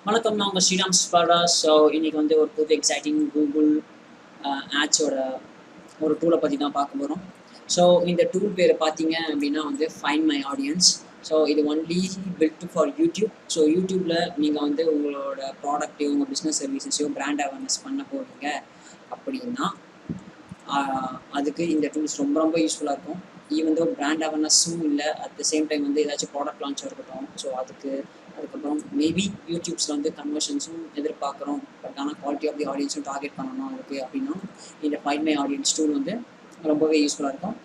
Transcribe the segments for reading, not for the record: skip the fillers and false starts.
வணக்கம், நான் உங்கள் ஸ்ரீராம் ஸ்பாடா. ஸோ இன்றைக்கி வந்து ஒரு புது எக்ஸைட்டிங் கூகுள் ஆட்ஸோட ஒரு டூலை பற்றி தான் பார்க்க போகிறோம். ஸோ இந்த டூல் பேர் பார்த்தீங்க அப்படின்னா வந்து ஃபைண்ட் மை ஆடியன்ஸ். ஸோ இது only built for YouTube. So யூடியூப்பில் நீங்கள் வந்து உங்களோட ப்ராடக்ட்டையோ உங்கள் பிஸ்னஸ் சர்வீசஸையோ பிராண்ட் அவேர்னஸ் பண்ண போகிறீங்க அப்படின்னா அதுக்கு இந்த டூல்ஸ் ரொம்ப ரொம்ப யூஸ்ஃபுல்லாக இருக்கும். ஈவன் தோ பிராண்ட் அவேர்னஸும் இல்லை, அட் த சேம் டைம் வந்து ஏதாச்சும் ப்ராடக்ட் லான்ச் இருக்கட்டும். ஸோ அதுக்கப்புறம் மேபி யூடியூப்ஸில் வந்து கன்வர்ஷன்ஸும் எதிர்பார்க்குறோம், பட் ஆனால் குவாலிட்டி ஆஃப் தி ஆடியன்ஸும் டார்கெட் பண்ணணும் இருக்குது அப்படின்னா இந்த ஃபைண்ட் மை ஆடியன்ஸ் டூல் வந்து ரொம்பவே யூஸ்ஃபுல்லாக இருக்கும்.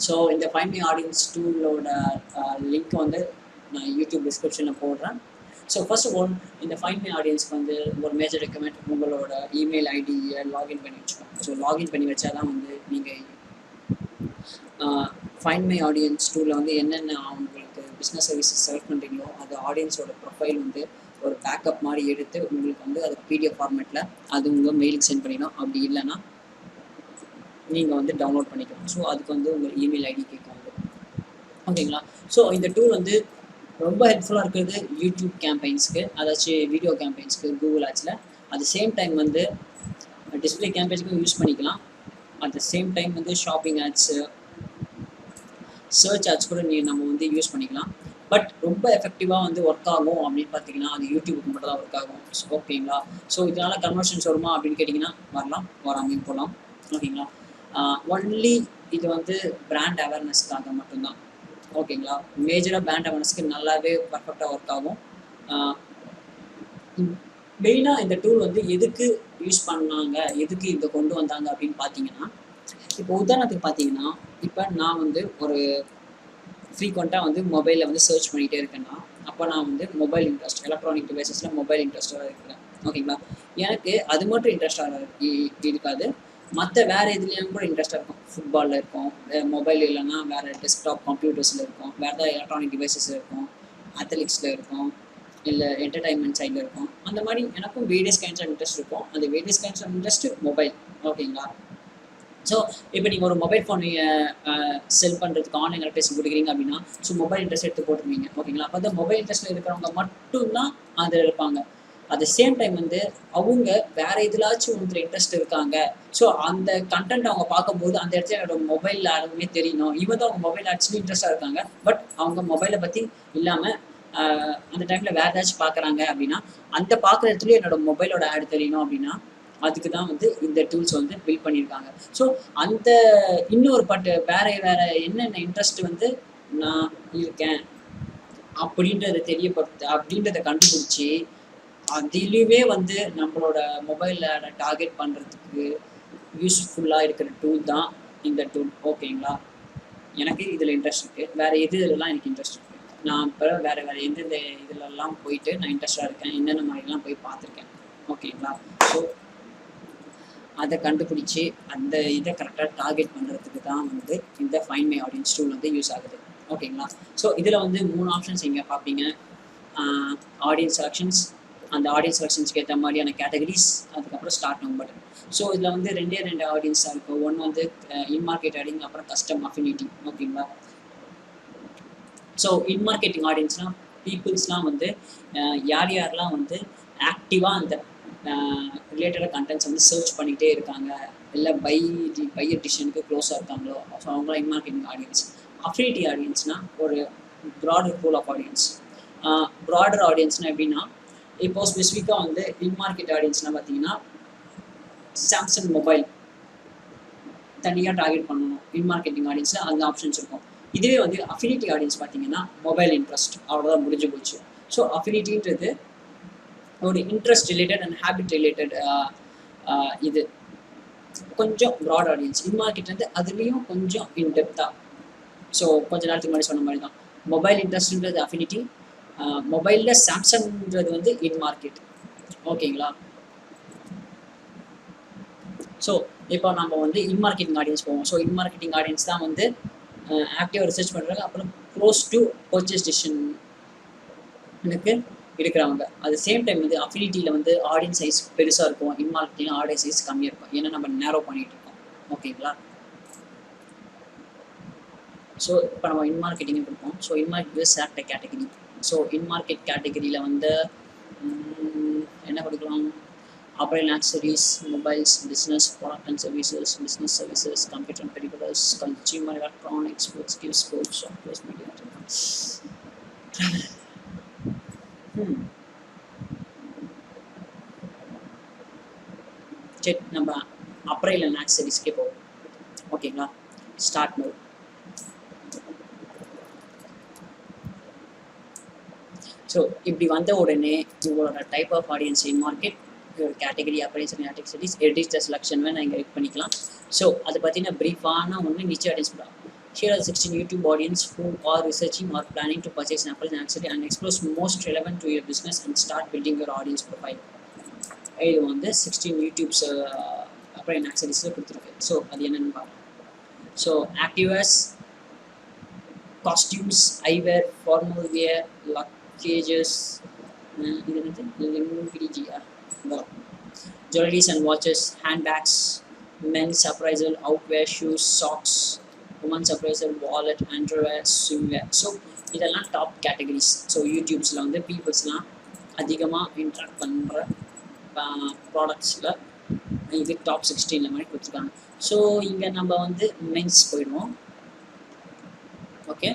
ஸோ இந்த ஃபைண்ட் மை ஆடியன்ஸ் டூலோட லிங்க் வந்து நான் யூடியூப் டிஸ்கிரிப்ஷனில் போடுறேன். ஸோ ஃபர்ஸ்ட் ஆஃப் ஆல் இந்த ஃபைண்ட் மை ஆடியன்ஸ்க்கு வந்து ஒரு மேஜர் ரெக்கமெண்ட் உங்களோட இமெயில் ஐடியை லாகின் பண்ணி வச்சுக்கோங்க. ஸோ லாகின் பண்ணி வச்சா தான் வந்து நீங்கள் ஃபைண்ட் மை ஆடியன்ஸ் டூலில் வந்து என்னென்ன உங்களுக்கு பிஸ்னஸ் சர்வீசஸ் செலக்ட் பண்ணுறீங்களோ அது ஆடியன்ஸோட ப்ரொஃபைல் வந்து ஒரு பேக்கப் மாதிரி எடுத்து உங்களுக்கு வந்து அது பிடிஎஃப் ஃபார்மேட்டில் அது உங்கள் மெயிலுக்கு சென்ட் பண்ணிடும். அப்படி இல்லைன்னா நீங்கள் வந்து டவுன்லோட் பண்ணிக்கலாம். ஸோ அதுக்கு வந்து உங்கள் இமெயில் ஐடி கேட்கும், ஓகேங்களா. ஸோ இந்த டூல் வந்து ரொம்ப ஹெல்ப்ஃபுல்லாக இருக்கிறது யூடியூப் கேம்பெயின்ஸ்க்கு, அதாச்சும் வீடியோ கேம்பெயின்ஸ்க்கு கூகுள் ஆட்ஸில். அட் த சேம் டைம் வந்து டிஸ்பிளே கேம்பெயின்ஸ்க்கும் யூஸ் பண்ணிக்கலாம். அட் த சேம் டைம் வந்து ஷாப்பிங் ஆட்ஸு, சர்ச் ஆட்ஸ் கூட நம்ம வந்து யூஸ் பண்ணிக்கலாம். பட் ரொம்ப எஃபெக்டிவாக வந்து ஒர்க் ஆகும் அப்படின்னு பார்த்தீங்கன்னா அது யூடியூபுக்கு மட்டும் தான் ஒர்க் ஆகும், ஓகேங்களா. ஸோ இதனால் கன்வர்ஷன்ஸ் வருமா அப்படின்னு கேட்டிங்கன்னா வரலாம், வராமையும் போகலாம், ஓகேங்களா. ஒன்லி இது வந்து பிராண்ட் அவேர்னஸ்க்காக மட்டும்தான், ஓகேங்களா. மேஜராக பிராண்ட் அவேர்னஸ்க்கு நல்லாவே பர்ஃபெக்டாக ஒர்க் ஆகும். மெயினாக இந்த டூல் வந்து எதுக்கு யூஸ் பண்ணாங்க, எதுக்கு இதை கொண்டு வந்தாங்க அப்படின்னு பார்த்தீங்கன்னா, இப்போ உதாரணத்துக்கு பார்த்தீங்கன்னா, இப்போ நான் வந்து ஒரு ஃப்ரீக்வெண்ட்டாக வந்து மொபைலில் வந்து சர்ச் பண்ணிகிட்டே இருக்கேன்னா, அப்போ நான் வந்து மொபைல் இன்ட்ரெஸ்ட், எலக்ட்ரானிக் டிவைசஸில் மொபைல் இன்ட்ரெஸ்டாக இருக்கிறேன், ஓகேங்களா. எனக்கு அது மட்டும் இன்ட்ரெஸ்டாக இருக்காது, மற்ற வேறு எதுலேயும் கூட இன்ட்ரெஸ்ட்டாக இருக்கும். ஃபுட்பாலில் இருக்கும், மொபைல் இல்லைன்னா வேறு டெஸ்க்டாப் கம்ப்யூட்டர்ஸில் இருக்கும், வேறு ஏதாவது எலக்ட்ரானிக் டிவைசஸில் இருக்கும், அத்லெட்டிக்ஸில் இருக்கும், இல்லை என்டர்டைன்மெண்ட் சைடில் இருக்கும். அந்த மாதிரி எனக்கும் வேரியஸ் கைண்ட்ஸ் ஆஃப் இன்ட்ரெஸ்ட் இருக்கும். அந்த various kinds of interest mobile, ஓகேங்களா. ஸோ இப்போ நீங்கள் ஒரு மொபைல் ஃபோன் செல் பண்ணுறதுக்கு ஆன்லைன் அட்வர்டைஸ் கொடுக்குறீங்க அப்படின்னா ஸோ மொபைல் இன்ட்ரெஸ்ட் எடுத்து போட்டுருவீங்க, ஓகேங்களா. அப்போ அந்த மொபைல் இன்ட்ரெஸ்ட்டில் இருக்கிறவங்க மட்டும்தான் அதில் இருப்பாங்க. அட் த சேம் டைம் வந்து அவங்க வேறு எதுலாச்சும் ஒன்று இன்ட்ரெஸ்ட் இருக்காங்க. ஸோ அந்த கண்டென்ட் அவங்க பார்க்கும்போது அந்த இடத்துல என்னோட மொபைல் ஆடுமே தெரியணும். இவன் தான் அவங்க மொபைல் ஆட்ஸ்லேயும் இன்ட்ரெஸ்ட்டாக இருக்காங்க, பட் அவங்க மொபைலை பற்றி இல்லாமல் அந்த டைமில் வேறு ஏதாச்சும் பார்க்குறாங்க அப்படின்னா அந்த பார்க்குற இடத்துலையும் என்னோட மொபைலோட ஆட் தெரியணும் அப்படின்னா அதுக்கு தான் வந்து இந்த டூல்ஸ் வந்து பில்ட் பண்ணியிருக்காங்க. ஸோ அந்த இன்னொரு வேற என்னென்ன இன்ட்ரெஸ்ட் வந்து நான் இருக்கேன் அப்படின்றத கண்டுபிடிச்சி அதிலுமே வந்து நம்மளோட மொபைலில் டார்கெட் பண்ணுறதுக்கு யூஸ்ஃபுல்லாக இருக்கிற டூல் தான் இந்த டூல், ஓகேங்களா. எனக்கு இதில் இன்ட்ரெஸ்ட் இருக்குது, வேறு இதெல்லாம் எனக்கு இன்ட்ரெஸ்ட் இருக்குது. நான் இப்போ வேறு எந்தெந்த இதிலெல்லாம் போயிட்டு நான் இன்ட்ரெஸ்டாக இருக்கேன், என்னென்ன மாதிரிலாம் போய் பார்த்துருக்கேன், ஓகேங்களா. ஸோ அதை கண்டுபிடிச்சி அந்த இதை கரெக்டாக டார்கெட் பண்ணுறதுக்கு தான் வந்து இந்த ஃபைண்ட் மை ஆடியன்ஸ் டூல் வந்து யூஸ் ஆகுது, ஓகேங்களா. ஸோ இதில் வந்து 3 ஆப்ஷன்ஸ் இங்கே பார்ப்பீங்க. ஆடியன்ஸ் செலக்ஷன்ஸ், அந்த ஆடியன்ஸ் செலக்ஷன்ஸ்க்கு ஏற்ற மாதிரியான கேட்டகரிஸ், அதுக்கப்புறம் ஸ்டார்ட் நவ் பட்டன். ஸோ இதில் வந்து 2 ஆடியன்ஸாக இருக்கும். ஒன்று வந்து இன்மார்க்கெட் ஆடிங், அப்புறம் கஸ்டம் அஃபினிட்டி, ஓகேங்களா. ஸோ இன்மார்க்கெட்டிங் ஆடியன்ஸ்லாம் பீப்புள்ஸ்லாம் வந்து யாரெல்லாம் வந்து ஆக்டிவாக அந்த ரிலேட்டடாக கண்டென்ட்ஸ் வந்து சர்ச் பண்ணிகிட்டே இருக்காங்க, இல்லை பை டிசிஷனுக்கு க்ளோஸாக இருக்காங்களோ, ஸோ அவங்களாம் இன்மார்க்கெட்டிங் ஆடியன்ஸ். அஃபினிட்டி ஆடியன்ஸ்னால் ஒரு broader pool of audience. Broader ஆடியன்ஸ்னால் எப்படின்னா, இப்போது ஸ்பெசிஃபிக்காக வந்து இன்மார்க்கெட் ஆடியன்ஸ்னால் பார்த்தீங்கன்னா சாம்சங் மொபைல் தனியாக டார்கெட் பண்ணணும், இன்மார்க்கெட்டிங் ஆடியன்ஸில் அந்த ஆப்ஷன்ஸ் இருக்கும். இதுவே வந்து அஃபினிட்டி ஆடியன்ஸ் பார்த்தீங்கன்னா மொபைல் இன்ட்ரெஸ்ட், அவ்வளோதான், முடிஞ்சு போச்சு. ஸோ அஃபினிட்டின்றது ஒரு interest related and habit related இது கொஞ்சம் ப்ராட் ஆடியன்ஸ். இன்மார்க்கெட் வந்து அதுலேயும் கொஞ்சம் இன்டெப்த்தாக. ஸோ கொஞ்ச நேரத்துக்கு முன்னாடி சொன்ன மாதிரி தான் மொபைல் இன்ட்ரெஸ்ட்ன்றது அஃபினிட்டி, மொபைலில் சாம்சங்ன்றது வந்து இன்மார்க்கெட், ஓகேங்களா. ஸோ இப்போ நம்ம வந்து இன்மார்க்கெட்டிங் ஆடியன்ஸ் போவோம். ஸோ இன்மார்க்கெட்டிங் ஆடியன்ஸ் தான் வந்து ஆக்டிவாக ரிசர்ச் பண்ணுறாங்க, அப்புறம் க்ளோஸ் டு பர்ச்சேஸ் டிசிஷன் எனக்கு இருக்கிறவங்க. அது சேம் டைம் வந்து அஃபினிட்டியில் வந்து ஆடியன்ஸ் சைஸ் பெருசாக இருக்கும், இன்மார்க்கெட்டிங் ஆடியன்ஸ் சைஸ் கம்மியாக இருக்கும், ஏன்னா நம்ம நேரோ பண்ணிகிட்டு இருக்கோம், ஓகேங்களா. ஸோ இப்போ நம்ம இன்மார்க்கெட்டிங் கொடுப்போம். So in market select category. So in market கேட்டகரியில் வந்து apparel and accessories, mobiles, business product and services, business services, computer and peripherals, consumer electronics, sports, gifts, sports, software, media. சரி, நம்ம apparel and accessories-க்கே போவோம். ஓகேங்களா? Start mode. ஸோ இப்படி வந்த உடனே உங்களோட type of audience in market, category apparels and accessories, edit the selection நான் இங்கே எடிட் பண்ணிக்கலாம். ஸோ அதை பற்றின ப்ரீஃபான ஒன்று நிச்சயம் ஆடியன்ஸ் பண்ணலாம். Here are 16 YouTube audience who are researching or planning to purchase an apparel and accessory and explores most relevant to your business and start building your audience profile. இது வந்து 16 YouTubes apparel and accessories கொடுத்துருக்கு. So அது என்னென்னு பார்க்கலாம். So activewears, costumes, eyewear, formal wear, cages, jewelries and watches, handbags, men's apparel, outwear, shoes, socks, women's apparel, wallet, underwear, swimwear. So இதெல்லாம் top categories. So யூடியூப்ஸில் வந்து பீப்புள்ஸ்லாம் அதிகமாக interact பண்ணுற ப்ராடக்ட்ஸில் இது top 16 மாதிரி கொடுத்துருக்காங்க. ஸோ இங்கே நம்ம வந்து மென்ஸ் போயிடுவோம். Okay.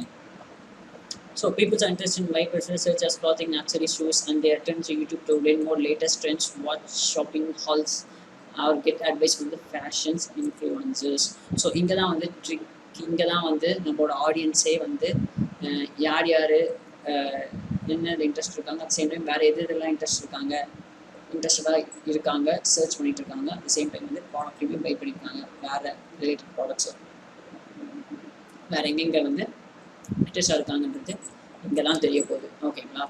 So people are interested in life business such as clothing, accessories, shoes, and they turn to YouTube to learn more latest trends, watch shopping hauls, or get advice from the fashions influencers. So இங்கே தான் வந்து trick, இங்கே தான் வந்து நம்மளோட ஆடியன்ஸே வந்து யார் யார் என்ன இன்ட்ரெஸ்ட் இருக்காங்க, அட் சேம் டைம் வேறு எதெல்லாம் இன்ட்ரெஸ்டடாக இருக்காங்க சர்ச் பண்ணிட்டு இருக்காங்க, அட் சேம் டைம் வந்து ப்ராடக்ட் ரிவ்யூ பை பண்ணியிருக்காங்க, வேறு ரிலேட்டட் ப்ராடக்ட்ஸு வேறு எங்கெங்கே வந்து இன்ட்ரெஸ்டாக இருக்காங்கன்றது இங்கே தான் தெரிய போகுது. ஓகேங்களா?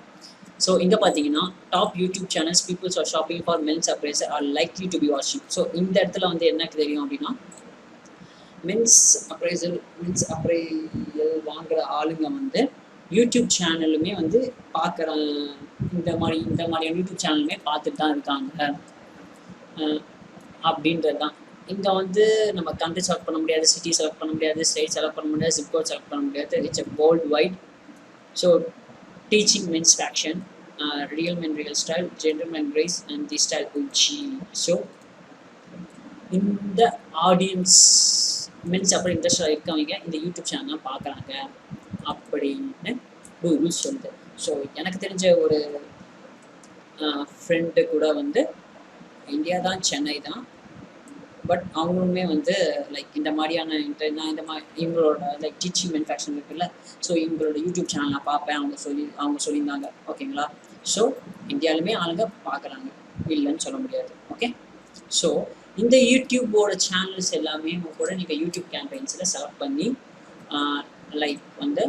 ஸோ இங்கே பார்த்தீங்கன்னா top YouTube channels peoples are shopping for mens apparel are likely to be வாட்சிங். ஸோ இந்த இடத்துல வந்து என்ன தெரியும் அப்படின்னா, மென்ஸ் அப்ரைசல் வாங்குகிற ஆளுங்க வந்து யூடியூப் சேனலுமே வந்து பார்க்குற இந்த மாதிரியான யூடியூப் சேனலுமே பார்த்துட்டு தான் இருக்காங்க அப்படின்றது தான். இங்கே வந்து நம்ம கண்ட்ரி செலக்ட் பண்ண முடியாது, சிட்டி செலக்ட் பண்ண முடியாது, ஸ்டேட் செலக்ட் பண்ண முடியாது, ஜிப் கோட் செலக்ட் பண்ண முடியாது. It's a worldwide. So teaching mens fashion, real men real style, gentlemen grace and the style உச்சி. ஸோ இந்த ஆடியன்ஸ் மென்ஸ் அப்படி இன்ட்ரெஸ்டாக இருக்கவங்க இந்த யூடியூப் சேனல்லாம் பார்க்குறாங்க அப்படின்னு கூகுள் சொல்லுது. ஸோ எனக்கு தெரிஞ்ச ஒரு ஃப்ரெண்டு கூட வந்து இந்தியா தான், சென்னை தான், பட் அவங்களுமே வந்து லைக் இந்த மாதிரியான நான் இந்த மாதிரி இவங்களோட லைக் டீச்சிங் மேனுஃபேக்சரிங் இருக்குல்ல, ஸோ இவங்களோட யூடியூப் சேனல் நான் பார்ப்பேன் அவங்க சொல்லியிருந்தாங்க. ஓகேங்களா? ஸோ இந்தியாவிலுமே ஆளுங்க பார்க்குறாங்க, இல்லைன்னு சொல்ல முடியாது. ஓகே. ஸோ இந்த யூடியூபோட சேனல்ஸ் எல்லாமே கூட நீங்கள் யூடியூப் கேம்பெயின்ஸில் செலக்ட் பண்ணி லைக் வந்து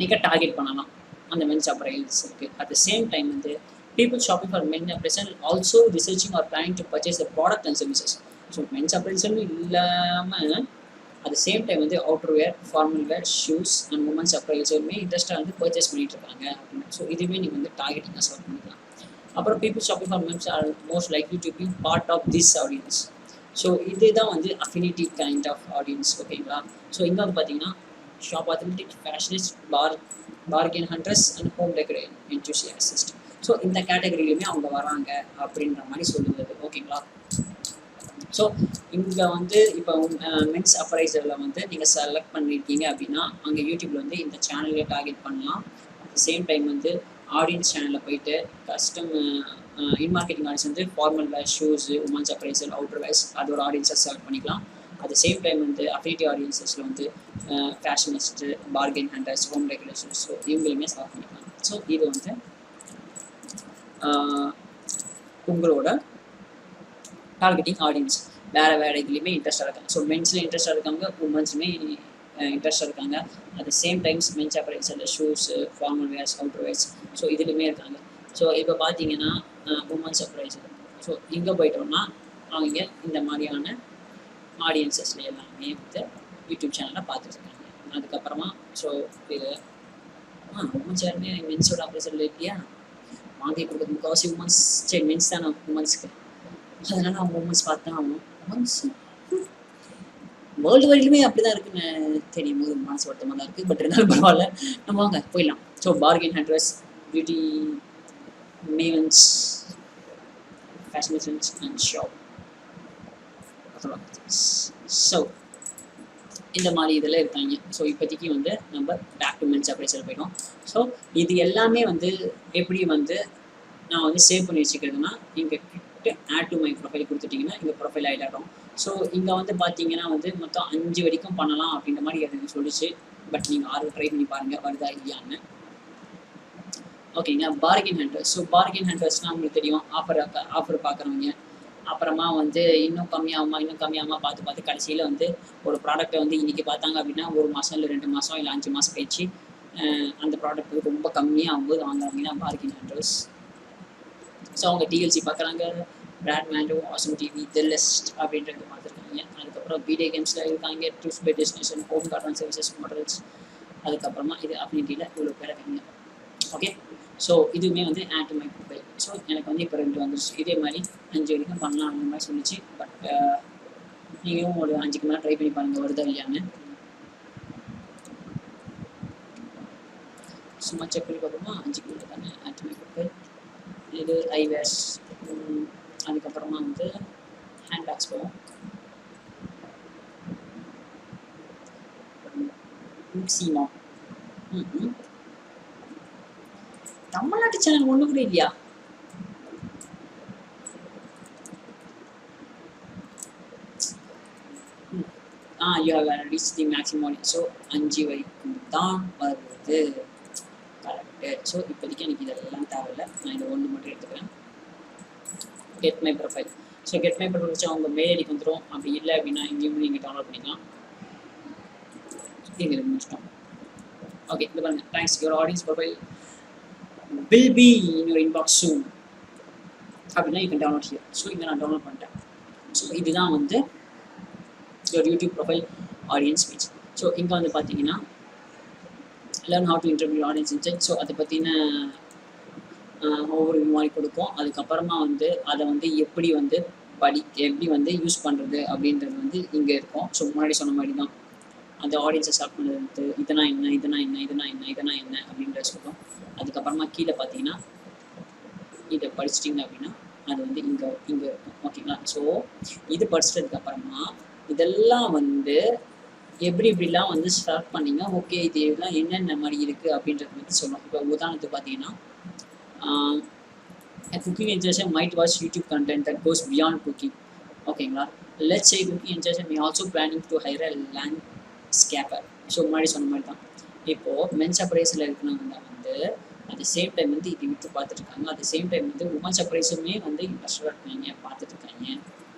நீங்கள் டார்கெட் பண்ணலாம் அந்த மென்ஸ் அப்ரைல்ஸ் இருக்குது. அட் த சேம் டைம் வந்து people shopping for men apparel also researching or planning to purchase the product and services. So men's apparel இல்லாமல் அட் த சேம் டைம் வந்து outer wear, formal wear, shoes and women's அப்ரைசலுமே இன்ட்ரெஸ்ட்டாக வந்து purchase பண்ணிட்டு இருக்காங்க அப்படின்னு. So இதுவே நீங்கள் வந்து டார்கெட்டிங்காக செலக்ட் பண்ணிக்கலாம். அப்புறம் people shopping for men's are most likely to be part of this audience. So இதுதான் வந்து அஃபினிட்டி கைண்ட் ஆஃப் ஆடியன்ஸ். ஓகேங்களா? ஸோ இங்கே வந்து பார்த்தீங்கன்னா shop authentic, fashionist, bargain hunters and home decoration enthusiast. So இந்த கேட்டகரியிலுமே அவங்க வராங்க அப்படின்ற மாதிரி சொல்லுவது. ஓகேங்களா? ஸோ இங்கே வந்து இப்போ மென்ஸ் அப்ரைசரில் வந்து நீங்கள் செலக்ட் பண்ணியிருக்கீங்க அப்படின்னா அங்கே யூடியூப்பில் வந்து இந்த சேனலே டார்கெட் பண்ணலாம். அட் த சேம் டைம் வந்து ஆடியன்ஸ் சேனலில் போயிட்டு கஸ்டம் இன் மார்க்கெட்டிங் ஆடியன்ஸ் வந்து formal wear, shoes, women's apparel, outer wears அதோட ஆடியன்ஸை செலக்ட் பண்ணிக்கலாம். அட் த சேம் டைம் வந்து அஃபினிட்டி ஆடியன்ஸஸில் வந்து fashionist, bargain hunters, home decorations, so இவங்களுமே செலக்ட் பண்ணிக்கலாம். ஸோ இது வந்து உங்களோட டார்கெட்டிங் ஆடியன்ஸ். வேறு இதுலேயுமே இன்ட்ரெஸ்ட்டாக இருக்காங்க. ஸோ மென்ஸ்லேயும் இன்ட்ரெஸ்ட்டாக இருக்காங்க, உமன்ஸுமே இன்ட்ரெஸ்ட்டாக இருக்காங்க. At the same times mens apparel, shoes, formal wears, outer wears, so இதுலேயுமே இருக்காங்க. ஸோ இப்போ பார்த்தீங்கன்னா உமன்ஸ் அப்ரைசல், ஸோ இங்கே போயிட்டோம்னா அவங்க இந்த மாதிரியான ஆடியன்ஸஸ்ல எல்லாமே வந்து யூடியூப் சேனலில் பார்த்துட்ருக்காங்க. அதுக்கப்புறமா ஸோ இது உமன்ஸ் யாருமே மென்ஸோட அப்ரைசல் இல்லையா, வாங்கி கொடுக்குறது முக்கால்வாசி உமன்ஸ், சரி மென்ஸ் தானே உமன்ஸ்க்கு, அதனால் அவங்க உமன்ஸ் பார்த்தா ஆகணும். உமன்ஸ் வேர்ல்டு வைட்லுமே அப்படி தான் இருக்குன்னு தெரியும் போது மனசு வருத்தமாக தான் இருக்குது. பட் இருந்தாலும் பரவாயில்ல, நம்ம வாங்க போயிடலாம். So bargain hunters, beauty mavens, fashion sense and shop. So இந்த மாதிரி இதில் இருக்காங்க. ஸோ இப்போதைக்கு வந்து நம்ம பேக் டு மென்ஸ் அப்ரைசல் போயிடும். ஸோ இது எல்லாமே வந்து எப்படி வந்து நான் வந்து சேவ் பண்ணி வச்சுக்கிறதுனா, இங்கே கிட்ட ஆட் டு மை ப்ரொஃபைல் கொடுத்துட்டிங்கன்னா இங்கே ப்ரொஃபைல் ஆட் ஆகிடும். ஸோ இங்கே வந்து பார்த்தீங்கன்னா வந்து மொத்தம் 5 வரைக்கும் பண்ணலாம் அப்படின்ற மாதிரி எனக்கு சொல்லிச்சு. பட் நீங்கள் 6 ட்ரை பண்ணி பாருங்கள் வருதா இல்லையான்னு. ஓகேங்க. Bargain hunters. ஸோ பார்கெயின் ஹண்டர்ஸ்னால் உங்களுக்கு தெரியும், ஆஃபர் பார்க்குறவங்க. அப்புறமா வந்து இன்னும் கம்மியாகுமா பார்த்து கடைசியில் வந்து ஒரு ப்ராடக்ட்டை வந்து இன்றைக்கி பார்த்தாங்க அப்படின்னா 1 மாதம் இல்லை 2 மாதம் இல்லை 5 மாதம் கழிச்சு அந்த ப்ராடக்ட் வந்து ரொம்ப கம்மியாகும்போது வாங்குறாங்கன்னா பார்கெயின் ஹண்டர்ஸ். ஸோ அவங்க டிஎல்சி பார்க்குறாங்க, Brad Mondo, awesome TV, the list அப்படின்றது பார்த்துருக்காங்க. அதுக்கப்புறம் வீடியோ கேம்ஸில் இருக்காங்க, trips by destination, home garden services models. அதுக்கப்புறமா இது அப்னிட்டியில் இவ்வளோ பேர் இருக்காங்க. ஓகே. ஸோ இதுவுமே வந்து add to my profile. So எனக்கு வந்து இப்போ 2 வந்துருச்சு. இதே மாதிரி 5 வரைக்கும் பண்ணலாம் அந்த மாதிரி சொல்லிச்சு. பட் நீங்களும் ஒரு 5க்கு மேலே ட்ரை பண்ணி பாருங்கள் வருதா இல்லையான்னு. சும்மா செக் பண்ணி பார்ப்போமா. 5க்கு மேலே தானே ஆட் டு மை ப்ரொஃபைல். இது ஐவேர்ஸ். அதுக்கப்புறமா வந்து ஹேண்ட் பேக்ஸ் போவோம். சீமா தமிழ்நாட்டு சேனல் ஒன்று கூட இல்லையா? You have reach the maximum. So 5 வரைக்கும் தான் வருது. கரெக்டு. ஸோ இப்போதைக்கு எனக்கு இதெல்லாம் தேவையில்லை. நான் இதை ஒன்று மட்டும் எடுத்துக்கிறேன். Get my profile. So get my profile வச்சு அவங்க மெயில் ஐடிக்கு வந்துடும். அப்படி இல்லை அப்படின்னா இங்கேயும் நீங்கள் டவுன்லோட் பண்ணிக்கலாம். இங்கே முடிச்சிட்டோம். ஓகே. இது பாருங்கள். Thanks, your audience profile will be in your inbox soon அப்படின்னா you can download here. So இதை நான் டவுன்லோட் பண்ணிட்டேன். ஸோ இதுதான் வந்து your YouTube profile audience page. So இங்கே வந்து பார்த்தீங்கன்னா learn how to interview audience inside. So அதை பற்றின ஒவ்வொரு மாதிரி கொடுக்கும். அதுக்கப்புறமா வந்து அதை வந்து எப்படி வந்து யூஸ் பண்ணுறது அப்படின்றது வந்து இங்கே இருக்கும். ஸோ முன்னாடி சொன்ன மாதிரி தான் அந்த ஆடியன்ஸை ஸ்டார்ட் பண்ணுறது, இதெல்லாம் என்ன அப்படின்றத சொல்லும். அதுக்கப்புறமா கீழே பார்த்தீங்கன்னா இதை படிச்சிட்டிங்க அப்படின்னா அது வந்து இங்கே இருக்கும். ஓகேங்களா. ஸோ இது படிச்சிட்டதுக்கப்புறமா இதெல்லாம் வந்து எப்படிலாம் வந்து ஸ்டார்ட் பண்ணிங்க, ஓகே இது எல்லாம் என்னென்ன மாதிரி இருக்குது அப்படின்றது வந்து சொல்லணும். இப்போ உதாரணத்துக்கு பார்த்தீங்கன்னா cooking enthusiast might watch YouTube content that goes beyond cooking. ஓகேங்களா. let's say cooking enthusiast may also planning to hire a landscaper. So முன்னாடி சொன்ன மாதிரி தான் இப்போது மென்ஸ் அப்ரைஸில் இருக்கிறவங்க வந்து அட் த சேம் டைம் வந்து இது விட்டு பார்த்துட்ருக்காங்க. அட் த சேம் டைம் வந்து உமன்ஸ் அப்ரைஸுமே வந்து இன்ட்ரெஸ்டாக இருக்காங்க, பார்த்துட்ருக்காங்க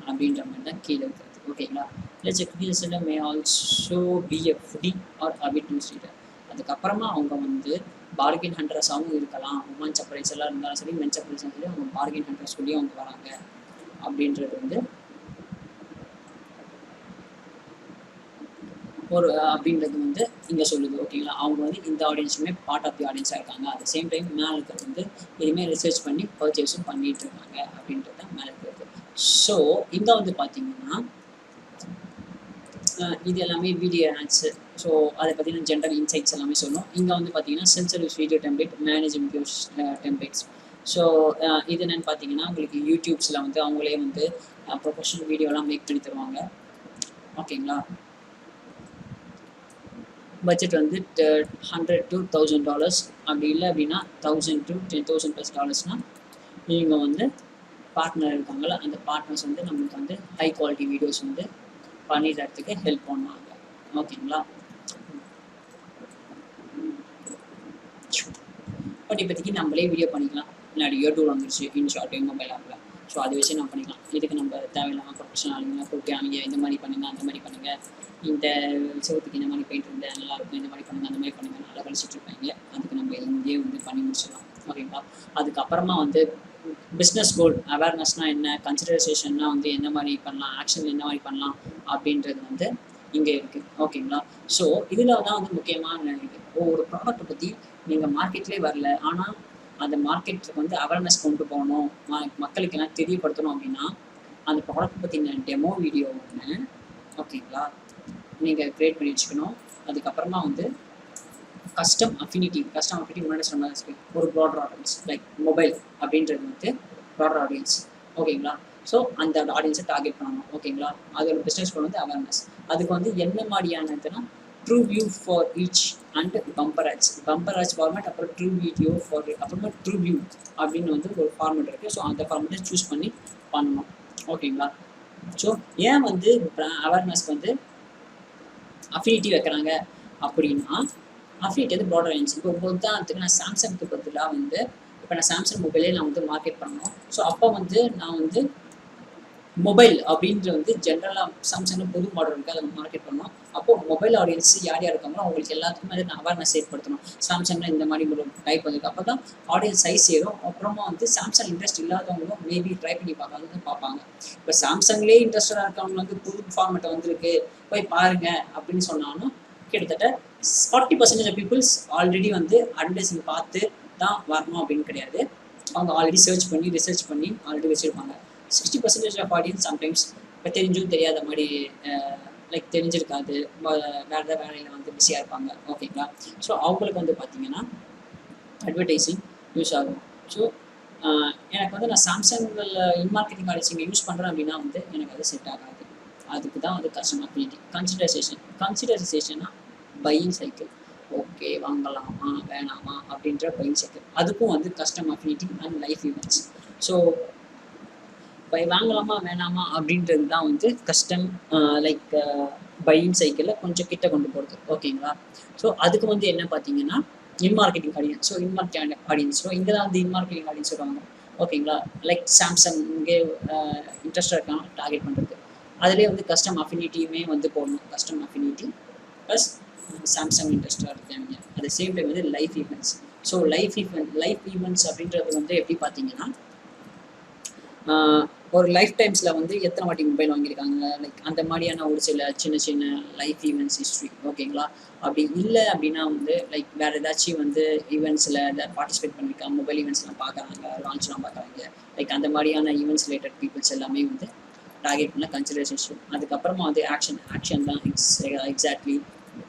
அப்படின்ற மாதிரி தான் கீழே இருக்கிறது. ஓகேங்களா. let's say cooking enthusiast may also be a foodie or habit news reader. அதுக்கப்புறமா அவங்க வந்து பார்கெயின் ஹண்டர்ஸாகவும் இருக்கலாம். உமன்ஸ் அப்ரைஸ் எல்லாம் இருந்தாலும் சரி, மென்ஸ் அப்ரைஸும் சரி, அவங்க பார்கெயின் ஹண்டர்ஸ் சொல்லியும் அவங்க வராங்க அப்படின்றது வந்து ஒரு அப்படின்றது வந்து இங்கே சொல்லுது. ஓகேங்களா. அவங்க வந்து இந்த ஆடியன்ஸுமே பார்ட் ஆஃப் தி ஆடியன்ஸாக இருக்காங்க. அட் த சேம் டைம் மேலே இருக்கிறது வந்து எதுவுமே ரிசர்ச் பண்ணி பர்ச்சேஸும் பண்ணிகிட்டு இருக்காங்க அப்படின்றது தான் மேலே இருக்கிறது. ஸோ இங்கே வந்து பார்த்தீங்கன்னா இது எல்லாமே வீடியோ ஆட்ஸு. ஸோ அதை பார்த்தீங்கன்னா ஜென்ரல் இன்சைட்ஸ் எல்லாமே சொல்லும். இங்கே வந்து பார்த்தீங்கன்னா சென்சரிஸ் video template, manage videos templates. So இது என்னென்னு பார்த்தீங்கன்னா உங்களுக்கு யூடியூப்ஸில் வந்து அவங்களே வந்து ப்ரொஃபஷனல் வீடியோலாம் மேக் பண்ணி தருவாங்க. ஓகேங்களா. பட்ஜெட் வந்து $100 to $1000. அப்படி இல்லை அப்படின்னா $1000 to $10,000+ நீங்கள் வந்து பார்ட்னர் இருக்காங்களா, அந்த பார்ட்னர்ஸ் வந்து நம்மளுக்கு வந்து ஹை குவாலிட்டி வீடியோஸ் வந்து பண்ணிடுறதுக்கு ஹெல்ப் பண்ணுவாங்க. ஓகேங்களா. பட் இப்போதைக்கு நம்மளே வீடியோ பண்ணிக்கலாம். முன்னாடி யூடியூப் வந்துருச்சு இன்ஷார்ட் மொபைல் ஆப்பில். ஸோ அதை வச்சு நம்ம பண்ணிக்கலாம். இதுக்கு நம்ம தேவையில்லாமல் ப்ரொஃபஷனல் ஆளுங்க கூப்பிட்டு அவங்க இந்த மாதிரி பண்ணுங்கள், அந்த மாதிரி பண்ணுங்கள், இந்த செவத்துக்கு இந்த மாதிரி பெயிண்ட் இருந்தால் நல்லாயிருக்கும், இந்த மாதிரி பண்ணுங்கள், அந்த மாதிரி பண்ணுங்கள், நல்லா கழிச்சிட்டு இருப்பாங்க. அதுக்கு நம்ம இங்கேயே வந்து பண்ணி முடிச்சிடலாம். ஓகேங்களா. அதுக்கப்புறமா வந்து பிஸ்னஸ் கோல் அவேர்னஸ்னால் என்ன, கன்சிடரைசேஷன்னா வந்து என்ன மாதிரி பண்ணலாம், ஆக்ஷன் என்ன மாதிரி பண்ணலாம் அப்படின்றது வந்து இங்கே இருக்குது. ஓகேங்களா. ஸோ இதில் தான் வந்து முக்கியமான இது. ஒரு ப்ராடக்ட்டை பற்றி நீங்கள் மார்க்கெட்லேயே வரல, ஆனால் அந்த மார்க்கெட்டுக்கு வந்து அவேர்னஸ் கொண்டு போகணும், மக்களுக்கெல்லாம் தெரியப்படுத்தணும் அப்படின்னா அந்த ப்ராடக்ட் பற்றின டெமோ வீடியோ ஒன்று ஓகேங்களா நீங்கள் க்ரியேட் பண்ணி வச்சுக்கணும். அதுக்கப்புறமா வந்து கஸ்டம் அஃபினிட்டி முன்னாடி சொன்ன ஒரு ப்ராடர் ஆடியன்ஸ் லைக் மொபைல் அப்படின்றது வந்து ப்ராடர் ஆடியன்ஸ். ஓகேங்களா. ஸோ அந்த ஆடியன்ஸை டார்கெட் பண்ணணும். ஓகேங்களா. அதோட பிஸ்னஸ் கோல் வந்து அவேர்னஸ். அதுக்கு வந்து என்ன மாதிரியானதுன்னா true view for each and bumper ads format, அப்புறம் ட்ரூ வீடியோ ஃபார், அப்புறமா ட்ரூ வியூ அப்படின்னு வந்து ஒரு ஃபார்மேட் இருக்குது. ஸோ அந்த ஃபார்மேட்டை சூஸ் பண்ணி பண்ணணும். ஓகேங்களா. ஸோ ஏன் வந்து அவேர்னஸ்க்கு வந்து அஃபினிட்டி வைக்கிறாங்க அப்படின்னா, அஃபினிட்டி வந்து ப்ராடர் ஆயிடுச்சு. இப்போ உதாரணத்துக்கு நான் சாம்சங்க்கு பதிலாக வந்து இப்போ நான் சாம்சங் மொபைலே நான் வந்து மார்க்கெட் பண்ணணும். ஸோ அப்போ வந்து நான் வந்து மொபைல் அப்படின்ற வந்து ஜென்ரலாக சாம்சங்கில் பொது மாடல் இருக்குது, அதை மார்க்கெட் பண்ணணும். அப்போது மொபைல் ஆடியன்ஸ் யார் யார் இருக்காங்களோ அவங்களுக்கு எல்லாத்துக்குமே அதை நான் அவேர்னஸ் ஏற்படுத்தணும். சாம்சங்கில் இந்த மாதிரி ஒரு டைப் வந்துருக்கு. அப்போ தான் ஆடியன்ஸ் சைஸ் ஏறும். அப்புறமா வந்து சாம்சங் இன்ட்ரெஸ்ட் இல்லாதவங்களும் மேபி ட்ரை பண்ணி பார்க்காத பார்ப்பாங்க. இப்போ சாம்சங்லேயே இன்ட்ரெஸ்டாக இருக்கவங்க வந்து புது ஃபார்மேட்டை வந்துருக்கு போய் பாருங்க அப்படின்னு சொன்னாலும் கிட்டத்தட்ட 40% ஆஃப் பீப்புள்ஸ் ஆல்ரெடி வந்து அட்வர்டைஸிங் பார்த்து தான் வரணும் அப்படின்னு கிடையாது. அவங்க ஆல்ரெடி ரிசர்ச் பண்ணி ஆல்ரெடி வச்சுருப்பாங்க. 60% ஆஃப் ஆடியன்ஸ் சம்டைம்ஸ் இப்போ தெரிஞ்சும் தெரியாத மாதிரி லைக் தெரிஞ்சிருக்காது, வேறு ஏதாவது வேலையில் வந்து பிஸியாக இருப்பாங்க. ஓகேங்களா. ஸோ அவங்களுக்கு வந்து பார்த்தீங்கன்னா அட்வர்டைஸிங் யூஸ் ஆகும். ஸோ எனக்கு வந்து நான் சாம்சங்கில் இன்மார்க்கெட்டிங் ஆடியன்ஸிங் யூஸ் பண்ணுறேன் அப்படின்னா வந்து எனக்கு அது செட் ஆகாது. அதுக்கு தான் வந்து கஸ்டமர் அஃபினிட்டி. கன்சிடரைசேஷன்னா பையிங் சைக்கிள். ஓகே வாங்கலாமா வேணாமா அப்படின்ற பையிங் சைக்கிள். அதுக்கும் வந்து customer affinity and life events. So வாங்கலாமா வேணாமா அப்படின்றது தான் வந்து கஸ்டம் லைக் பையிங் சைக்கிளில் கொஞ்சம் கிட்ட கொண்டு போகிறது. ஓகேங்களா. ஸோ அதுக்கு வந்து என்ன பார்த்தீங்கன்னா இன்மார்க்கெட்டிங் ஆடியன்ஸ். ஸோ இன்மார்க்கெட்டிங் ஆடியன்ஸ் ஸோ இங்கே தான் வந்து இன்மார்க்கெட்டிங் ஆடியன்ஸ் வருவாங்க. ஓகேங்களா. லைக் சாம்சங் இங்கே இன்ட்ரெஸ்டாக இருக்காங்க டார்கெட் பண்ணுறது. அதுலேயே வந்து கஸ்டம் அஃபினிட்டியுமே வந்து போடணும். கஸ்டம் அஃபினிட்டி ப்ளஸ் சாம்சங் இன்ட்ரெஸ்டாக இருக்காங்க. அட் சேம் டைம் வந்து life events. So life events அப்படின்றது வந்து எப்படி பார்த்தீங்கன்னா ஒரு லைஃப் டைம்ஸில் வந்து எத்தனை வாட்டி மொபைல் வாங்கியிருக்காங்க, லைக் அந்த மாதிரியான ஒரு சின்ன சின்ன லைஃப் ஈவெண்ட்ஸ் ஹிஸ்ட்ரி. ஓகேங்களா. அப்படி இல்லை அப்படின்னா வந்து லைக் வேறு ஏதாச்சும் வந்து ஈவெண்ட்ஸில் பார்ட்டிசிபேட் பண்ணியிருக்காங்க, மொபைல் ஈவெண்ட்ஸ்லாம் பார்க்குறாங்க, லான்ச்லாம் பார்க்குறாங்க, லைக் அந்த மாதிரியான ஈவெண்ட்ஸ் ரிலேட்டட் பீப்புள்ஸ் எல்லாமே வந்து டார்கெட் பண்ண கன்சிடரேஷன். அதுக்கப்புறமா வந்து ஆக்ஷன் தான் எக்ஸாக்ட்லி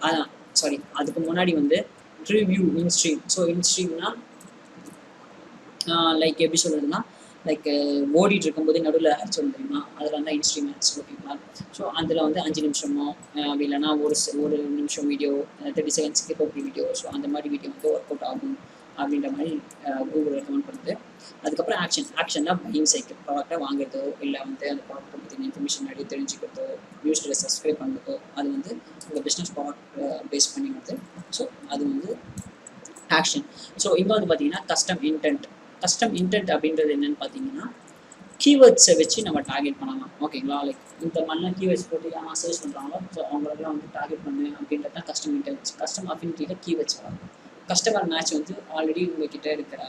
அதான் சாரி அதுக்கு முன்னாடி வந்து ரிவ்யூ இன்ஸ்ட்ரீம். ஸோ இன்ஸ்ட்ரீம்னா லைக் எப்படி சொல்கிறதுனா லைக் ஓடிட்டு இருக்கும்போது நடுவில் ஆட்ஸ் வந்து தெரியுமா, அதில் வந்து இன்ஸ்ட்ரீமெண்ட்ஸ். ஓகேங்களா. ஸோ அதில் வந்து 5 நிமிஷமோ இல்லைனா ஒரு நிமிஷம் வீடியோ 30 செகண்ட்ஸ்க்கு போட்டு வீடியோ. ஸோ அந்த மாதிரி வீடியோ வந்து ஒர்க் அவுட் ஆகும் அப்படின்ற மாதிரி கூகுள் ரெக்கமெண்ட் பண்ணுறது. அதுக்கப்புறம் ஆக்ஷன்னா பையிங் சைக்கிள். ப்ராடக்டாக வாங்குறதோ இல்லை வந்து அந்த ப்ராடக்ட்டை பற்றின இன்ஃபர்மேஷன் நிறைய தெரிஞ்சுக்கிறதோ, நியூஸ்ல சப்ஸ்கிரைப் பண்ணுறதோ, அது வந்து உங்கள் பிஸ்னஸ் ப்ராடக்ட் பேஸ் பண்ணி வந்து. ஸோ அது வந்து ஆக்ஷன். ஸோ இங்கே வந்து பார்த்தீங்கன்னா கஸ்டம் இன்டென்ட் அப்படின்றது என்னன்னு பார்த்தீங்கன்னா கீவேர்ட்ஸை வச்சு நம்ம டார்கெட் பண்ணலாம். ஓகேங்களா. லைக் இந்த மாதிரிலாம் கீவேர்ட்ஸ் போட்டு யாரா சர்ச் பண்ணுறாங்களோ ஸோ அவங்களெல்லாம் வந்து டார்கெட் பண்ணு அப்படின்றது தான் கஸ்டம் இன்டென்ட். கஸ்டம் அஃபினிட்டியில் கீவேர்ட்ஸ் வரும். கஸ்டமர் மேட்ச் வந்து ஆல்ரெடி உங்ககிட்ட இருக்கிற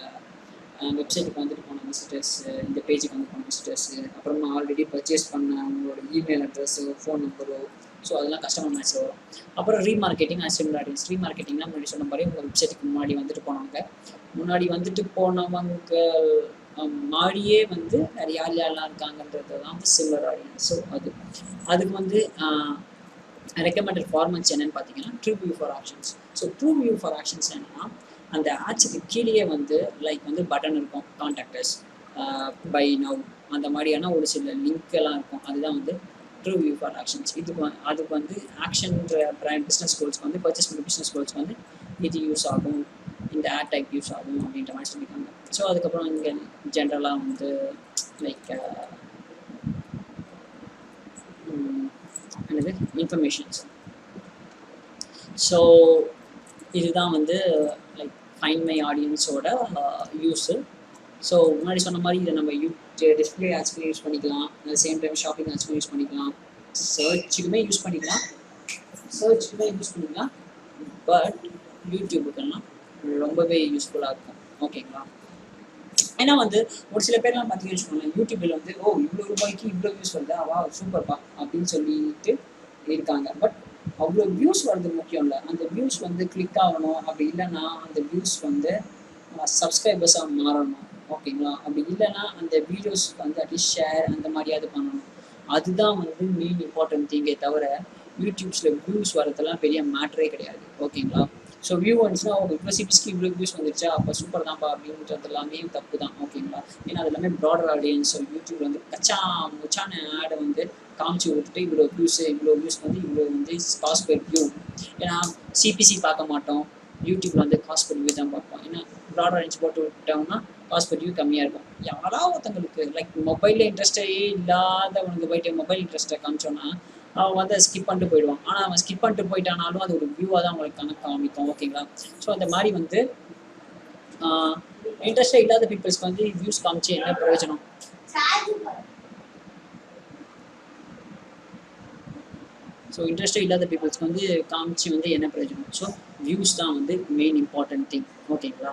வெப்சைட்டுக்கு வந்துட்டு போன விசிட்டர்ஸ், இந்த பேஜுக்கு வந்து போன விசிட்டர்ஸு, அப்புறமா ஆல்ரெடி பர்ச்சேஸ் பண்ண அவங்களோட இமெயில் அட்ரஸோ ஃபோன் நம்பரோ, ஸோ அதெல்லாம் கஸ்டமர் மேட்ச் வரும். அப்புறம் ரீமார்க்கெட்டிங் அண்ட் சிமிலர் ஆடியன்ஸ். ரீமார்க்கெட்டிங்னா முன்னாடி சொன்ன மாதிரி உங்கள் வெப்சைட்டுக்கு முன்னாடி வந்துட்டு போனவங்க மாடியே வந்து வேறு யாரெல்லாம் இருக்காங்கன்றது தான் வந்து சிமிலர் ஆடியன்ஸ். ஸோ அதுக்கு வந்து ரெக்கமெண்டட் ஃபார்மட்ஸ் என்னென்னு பார்த்தீங்கன்னா true view for actions. So true view for actions என்னென்னா அந்த ஆட்ஸுக்கு கீழே வந்து லைக் வந்து பட்டன் இருக்கும், கான்டாக்டர்ஸ், பை நவ், அந்த மாதிரியான ஒரு சில லிங்க் எல்லாம் இருக்கும். அதுதான் வந்து ட்ரூ வியூ ஃபார் ஆக்ஷன்ஸ். அதுக்கு வந்து ஆக்ஷன்ற பிராண்ட் பிஸ்னஸ் கோல்ஸ்க்கு வந்து பர்ச்சேஸ் பண்ணுற பிஸ்னஸ் கோல்ஸ்க்கு வந்து இது யூஸ் ஆகும், இந்த ஆட் டைப் யூஸ் ஆகும் அப்படின்ற மாதிரி சொல்லியிருக்காங்க. ஸோ அதுக்கப்புறம் இங்கே ஜென்ரலாக வந்து லைக் என்னது இன்ஃபர்மேஷன்ஸ். ஸோ இதுதான் வந்து லைக் ஃபைண்ட் மை ஆடியன்ஸோட யூஸு. ஸோ முன்னாடி சொன்ன மாதிரி இதை நம்ம டிஸ்பிளே ஆட்ஸ்க்கு யூஸ் பண்ணிக்கலாம், அட் சேம் டைம் ஷாப்பிங் ஆட்ஸ்க்கும் யூஸ் பண்ணிக்கலாம், சர்ச்சுக்குமே யூஸ் பண்ணிக்கலாம், பட் யூடியூபுக்கெல்லாம் ரொம்பவே யூஸ்ஃபுல்லாக இருக்கும். ஓகேங்களா. ஏன்னா வந்து ஒரு சில பேர்லாம் பார்த்தீங்கன்னு வச்சுக்கோங்களேன், யூடியூப்பில் வந்து இவ்வளோ ரூபாய்க்கு இவ்வளோ வியூஸ் வருதா, வா சூப்பர்ப்பா அப்படின்னு சொல்லிட்டு இருக்காங்க. பட் அவ்வளோ வியூஸ் வர்றது முக்கியம் இல்லை, அந்த வியூஸ் வந்து கிளிக் ஆகணும். அப்படி இல்லைன்னா அந்த வியூஸ் வந்து சப்ஸ்கிரைபர்ஸாக மாறணும். ஓகேங்களா. அப்படி இல்லைன்னா அந்த வீடியோஸ்க்கு வந்து அட்லீஸ்ட் ஷேர் அந்த மாதிரியாவது பண்ணணும். அதுதான் வந்து மெயின் இம்பார்ட்டன்ட் திங்கே தவிர யூடியூப்ஸில் வியூஸ் வரதெல்லாம் பெரிய மேட்டரே கிடையாது. ஓகேங்களா. ஸோ வியூ வந்துச்சுன்னா இவ்வளோ சிபிஸ்க்கு இவ்வளோ வியூஸ் வந்துருச்சா அப்போ சூப்பர் தான்ப்பா அப்படின்றது எல்லாமே தப்பு தான் ஓகேங்களா. ஏன்னா அது எல்லாமே ப்ராடர் ஆடியன்ஸ். யூடியூப்ல வந்து கச்சா முச்சான ஆடை வந்து காமிச்சு விட்டுட்டு இவ்வளோ வியூஸ் வந்து இவ்வளோ வந்து காஸ்ட் பெர் வியூ. ஏன்னா சிபிசி பார்க்க மாட்டோம், யூடியூப்ல வந்து காஸ்ட் பெர் வியூ தான் பார்ப்போம். ஏன்னா ப்ராடர் ஆடியன்ஸ் போட்டு விட்டோம்னா காஸ்ட் பெர் வியூ கம்மியாக இருக்கும். யாராவது ஒருத்தங்களுக்கு லைக் மொபைலில் இன்ட்ரெஸ்டே இல்லாதவனுக்கு போயிட்டு மொபைல் இன்ட்ரெஸ்ட்டை காமிச்சோன்னா அவன் வந்து அதை ஸ்கிப் பண்ணிட்டு போயிடுவான். ஆனால் அவன் ஸ்கிப் பண்ணிட்டு போயிட்டானாலும் அது ஒரு வியூவாக தான் அவங்களுக்கு கணக்கு காமிக்கும் ஓகேங்களா. ஸோ அந்த மாதிரி வந்து இன்ட்ரெஸ்டே இல்லாத பீப்புள்ஸ்க்கு வந்து வியூஸ் காமிச்சு என்ன பிரயோஜனம்? ஸோ இன்ட்ரெஸ்டே இல்லாத பீப்புள்ஸ்க்கு வந்து காமிச்சு வந்து என்ன பிரயோஜனம்? ஸோ வியூஸ் தான் வந்து மெயின் இம்பார்ட்டன்ட் திங் ஓகேங்களா.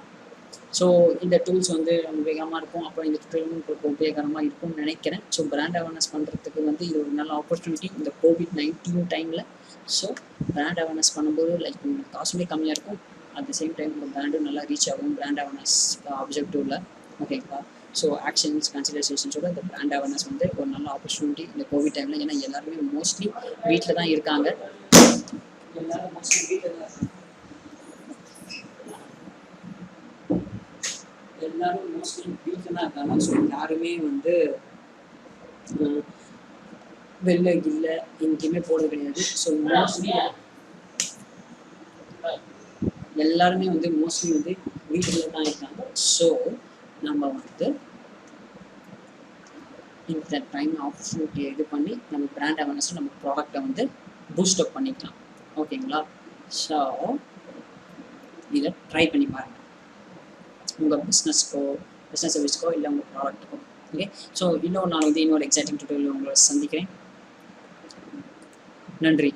ஸோ இந்த டூல்ஸ் வந்து வேகமாக இருக்கும். அப்புறம் இந்த டுட்டோரியல் உங்களுக்கு உபயோகரமாக இருக்கும்னு நினைக்கிறேன். ஸோ பிராண்ட் அவேர்னஸ் பண்ணுறதுக்கு வந்து இது ஒரு நல்ல ஆப்பர்ச்சுனிட்டி இந்த COVID-19 டைமில். ஸோ பிராண்ட் அவேர்னஸ் பண்ணும்போது லைக் காசுமே கம்மியாக இருக்கும், அட் த சேம் டைம் உங்கள் பிராண்டும் நல்லா ரீச் ஆகும் பிராண்ட் அவேர்னஸ் ஆப்ஜெக்டிவில் ஓகேங்களா. ஸோ ஆக்ஷன்ஸ் கன்சிடரேஷன்ஸோட இந்த பிராண்ட் அவேர்னஸ் வந்து ஒரு நல்ல ஆப்பர்ச்சுனிட்டி இந்த கோவிட் டைமில். ஏன்னா எல்லாருமே மோஸ்ட்லி வீட்டில் தான் இருக்காங்க. எல்லாரும் மோஸ்ட்லி வீட்டில் தான் எல்லாரும் மோஸ்ட்லி வீட்டில் தான் இருக்காங்க. ஸோ யாருமே வந்து வெளில இல்லை எங்கேயுமே போட கிடையாது. ஸோ மோஸ்ட்லி எல்லாருமே வந்து மோஸ்ட்லி வந்து வீட்டில் தான் இருக்காங்க. ஸோ நம்ம வந்து இந்த டைம் ஆப்பர்ச்சுனிட்டியை இது பண்ணி நம்ம பிராண்ட் அவேர்னஸ் நம்ம ப்ராடக்டை வந்து பூஸ்ட் அப் பண்ணிக்கலாம் ஓகேங்களா. ஸோ இதை ட்ரை பண்ணி பாருங்கள் உங்கள் பிஸ்னஸ் சர்வீஸ்க்கோ இல்லை உங்கள் ப்ராடக்ட்டுக்கோ. ஓகே, ஸோ இன்னொரு நான் வந்து இன்னொரு எக்ஸைட்டிங் டுட்டோரியல் உங்களை சந்திக்கிறேன். நன்றி.